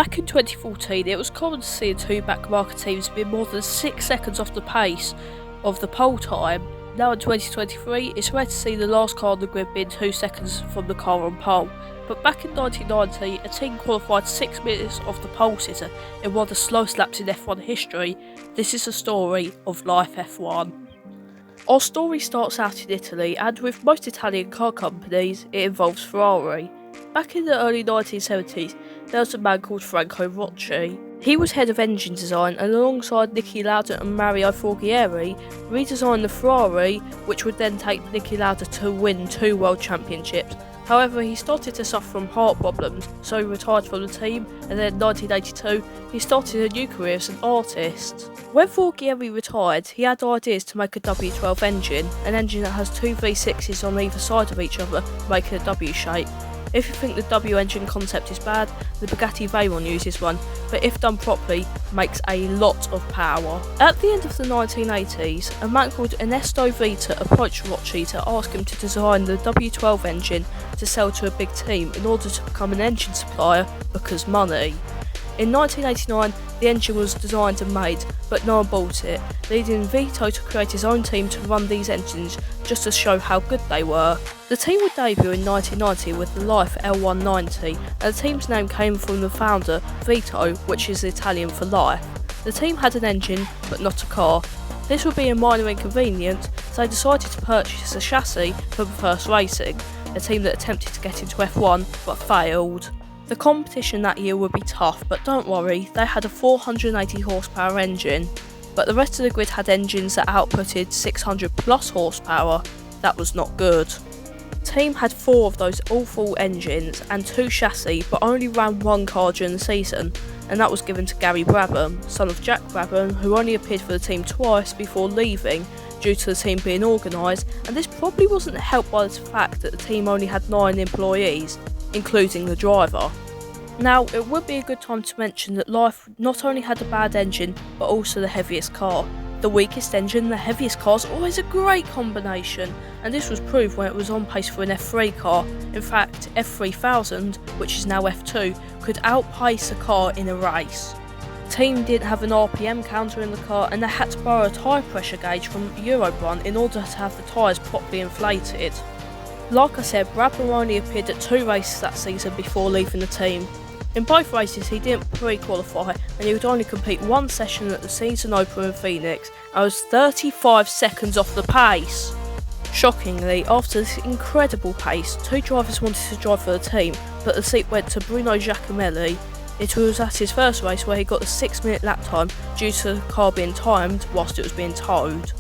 Back in 2014, it was common to see two back-marker teams be more than 6 seconds off the pace of the pole time. Now in 2023, it's rare to see the last car on the grid being 2 seconds from the car on pole. But back in 1990, a team qualified 6 minutes off the pole sitter in one of the slowest laps in F1 history. This is the story of Life F1. Our story starts out in Italy, and with most Italian car companies, it involves Ferrari. Back in the early 1970s, there was a man called Franco Rocci. He was head of engine design, and alongside Niki Lauda and Mario Forghieri, redesigned the Ferrari, which would then take Niki Lauda to win 2 world championships. However, he started to suffer from heart problems, so he retired from the team, and then in 1982, he started a new career as an artist. When Forghieri retired, he had ideas to make a W12 engine, an engine that has 2 V6s on either side of each other, making a W shape. If you think the W engine concept is bad, the Bugatti Veyron uses one, but if done properly, makes a lot of power. At the end of the 1980s, a man called Ernesto Vita approached Rocci to ask him to design the W12 engine to sell to a big team in order to become an engine supplier because money. In 1989, the engine was designed and made, but no one bought it, leading Vito to create his own team to run these engines just to show how good they were. The team would debut in 1990 with the Life L190, and the team's name came from the founder, Vito, which is Italian for life. The team had an engine, but not a car. This would be a minor inconvenience, so they decided to purchase a chassis from First Racing, a team that attempted to get into F1 but failed. The competition that year would be tough, but don't worry, they had a 480 horsepower engine. But the rest of the grid had engines that outputted 600 plus horsepower. That was not good. The team had 4 of those awful engines and 2 chassis, but only ran 1 car during the season, and that was given to Gary Brabham, son of Jack Brabham, who only appeared for the team twice before leaving due to the team being organised, and this probably wasn't helped by the fact that the team only had 9 employees, including the driver. Now, it would be a good time to mention that Life not only had a bad engine, but also the heaviest car. The weakest engine and the heaviest car is always a great combination, and this was proved when it was on pace for an F3 car. In fact, F3000, which is now F2, could outpace a car in a race. The team didn't have an RPM counter in the car, and they had to borrow a tyre pressure gauge from Eurobrun in order to have the tyres properly inflated. Like I said, Brabham only appeared at 2 races that season before leaving the team. In both races he didn't pre-qualify, and he would only compete 1 session at the season opener in Phoenix, and was 35 seconds off the pace. Shockingly, after this incredible pace, 2 drivers wanted to drive for the team, but the seat went to Bruno Giacomelli. It was at his first race where he got the 6-minute lap time due to the car being timed whilst it was being towed.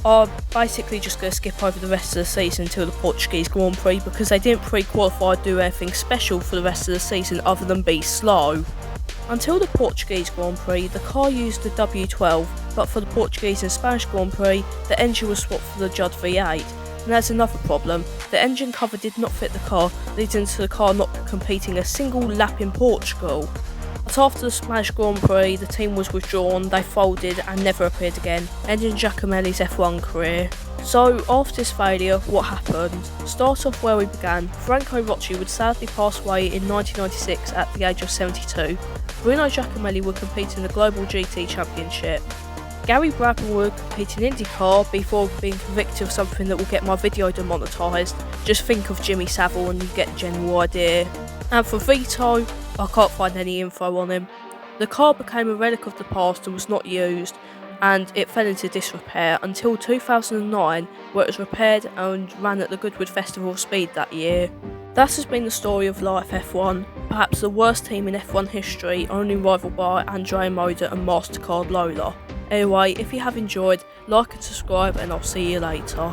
I'm basically just going to skip over the rest of the season until the Portuguese Grand Prix, because they didn't pre-qualify or do anything special for the rest of the season other than be slow. Until the Portuguese Grand Prix, the car used the W12, but for the Portuguese and Spanish Grand Prix, the engine was swapped for the Judd V8. And there's another problem, the engine cover did not fit the car, leading to the car not competing a single lap in Portugal. But after the Spanish Grand Prix, the team was withdrawn, they folded and never appeared again, ending Giacomelli's F1 career. So after this failure, what happened? Start off where we began. Franco Rocci would sadly pass away in 1996 at the age of 72. Bruno Giacomelli would compete in the Global GT Championship. Gary Brabham would compete in IndyCar before being convicted of something that will get my video demonetised. Just think of Jimmy Savile and you get the general idea. And for Vito, I can't find any info on him. The car became a relic of the past and was not used, and it fell into disrepair until 2009, where it was repaired and ran at the Goodwood Festival of Speed that year. That has been the story of Life F1, perhaps the worst team in F1 history, only rivaled by Andrea Moda and MasterCard Lola. Anyway, if you have enjoyed, like and subscribe, and I'll see you later.